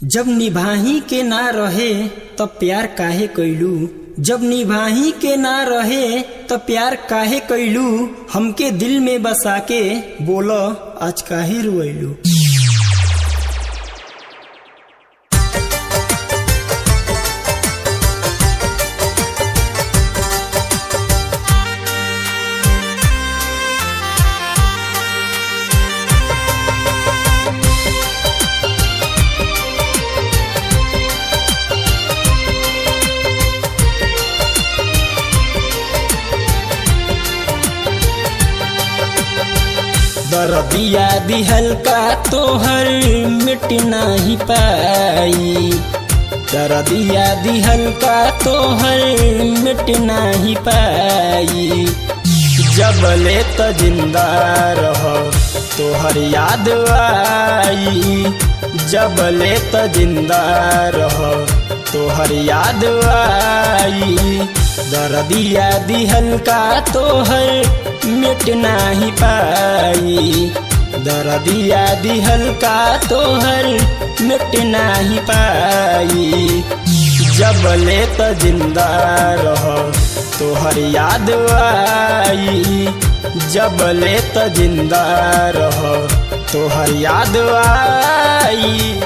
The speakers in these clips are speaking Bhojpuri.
जब निभाही के ना रहे तब प्यार काहे कैलू। जब निभाही के ना रहे तब प्यार काहे कैलू। हमके दिल में बसा के बोलो आज काहे रुएलू। दर्दिया दिहल का तोहर मिट नहीं पाई। दर्दिया दिहल का तोहर मिट नहीं पाई। जब ले तो जिंदा रहो तोहर याद आई। जब ले तो जिंदा रहो तोहर याद आई। दर्दिया दिहल का तोहर मिट नहीं पाई। दर्दिया दिहल का तोहर मिट नहीं पाई। जब ले तो जिंदा रहो तोहर याद आई। जब ले तो जिंदा रहो तोहर याद आई।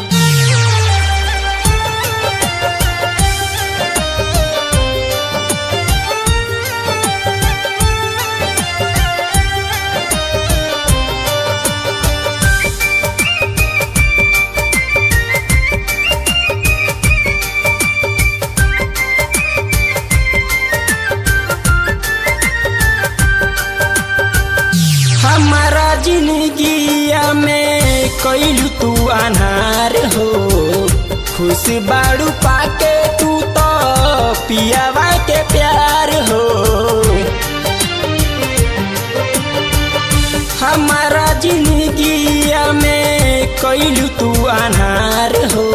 हमारा जिंदगिया में कैलू तू अनार हो। खुश बाड़ू पाके तू तो पियावा के प्यार हो। हमारा जिंदगिया में कैलू तू अनार हो।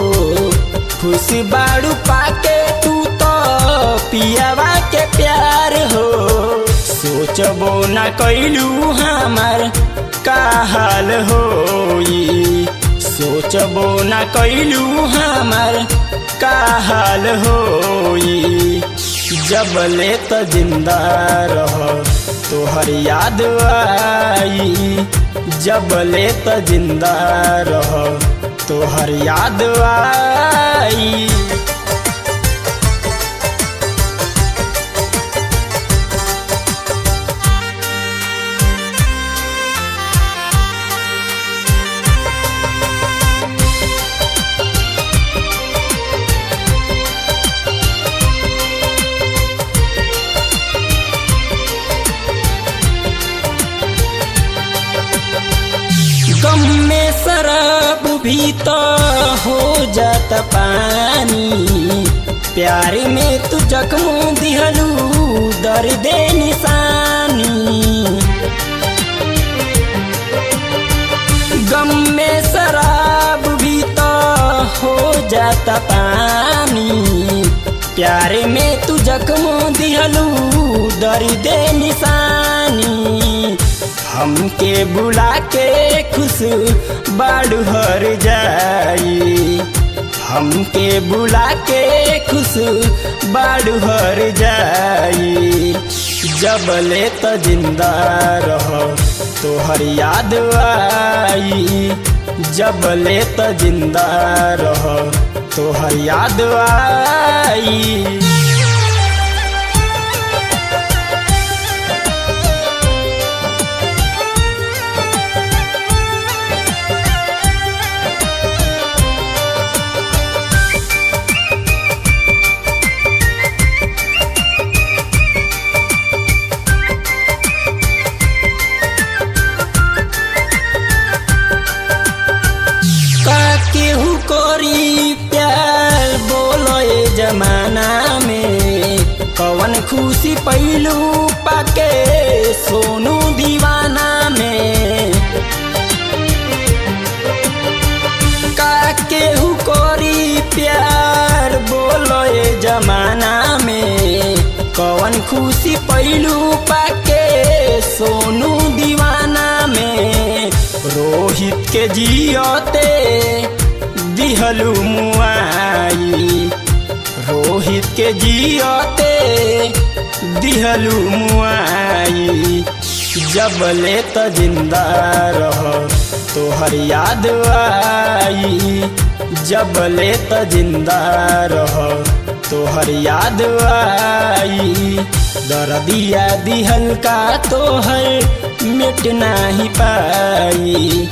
खुश बाड़ू पाके तू तो पियावा के प्यार हो। सोचबो न कैलू हमार का हाल होई। सोचबो न कैलू हमार का हाल होई। जब ले तो जिंदा रहो तोहर याद आई। जब ले तो जिंदा रहो तोहर याद आई। गम में शराब भी तो हो जाता पानी। प्यार में तू जख्म दिहलू दर्द निशानी। गम में शराब भी तो हो जाता पानी। प्यार में तू जख्म दिहलू दर्द निशानी। हमके बुला के खुश बाड़ू हर जाई। हमके बुला के खुश बाड़ू हर जाई। जब ले तो जिंदा रहो तोहर याद आई। जब ले तो जिंदा रहो तोहर याद आई। केहू कोरी प्यार बोलो ए जमाना में। कवन खुशी पैलू पाके सोनू दीवाना में। का केहू कोरी प्यार बोलो ए जमाना में। कवन खुशी पैलू पाके सोनू दीवाना में। रोहित के जियोते दिहलू मुआई, रोहित के जियते दिहलू मुआई। जब ले त जिंदा रह तोहर याद आई, जब ले त जिंदा रह तोहर याद आई। दर्दिया दिहल का तोहर मिट नाही पाई,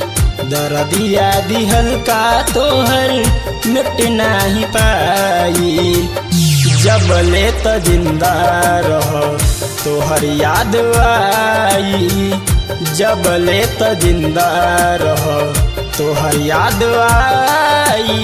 दर्दिया दिहल का तोहर मिट नाही पाई। जब ले त जिंदा रह तोहर याद आई, जब ले त जिंदा रह तोहर याद आई।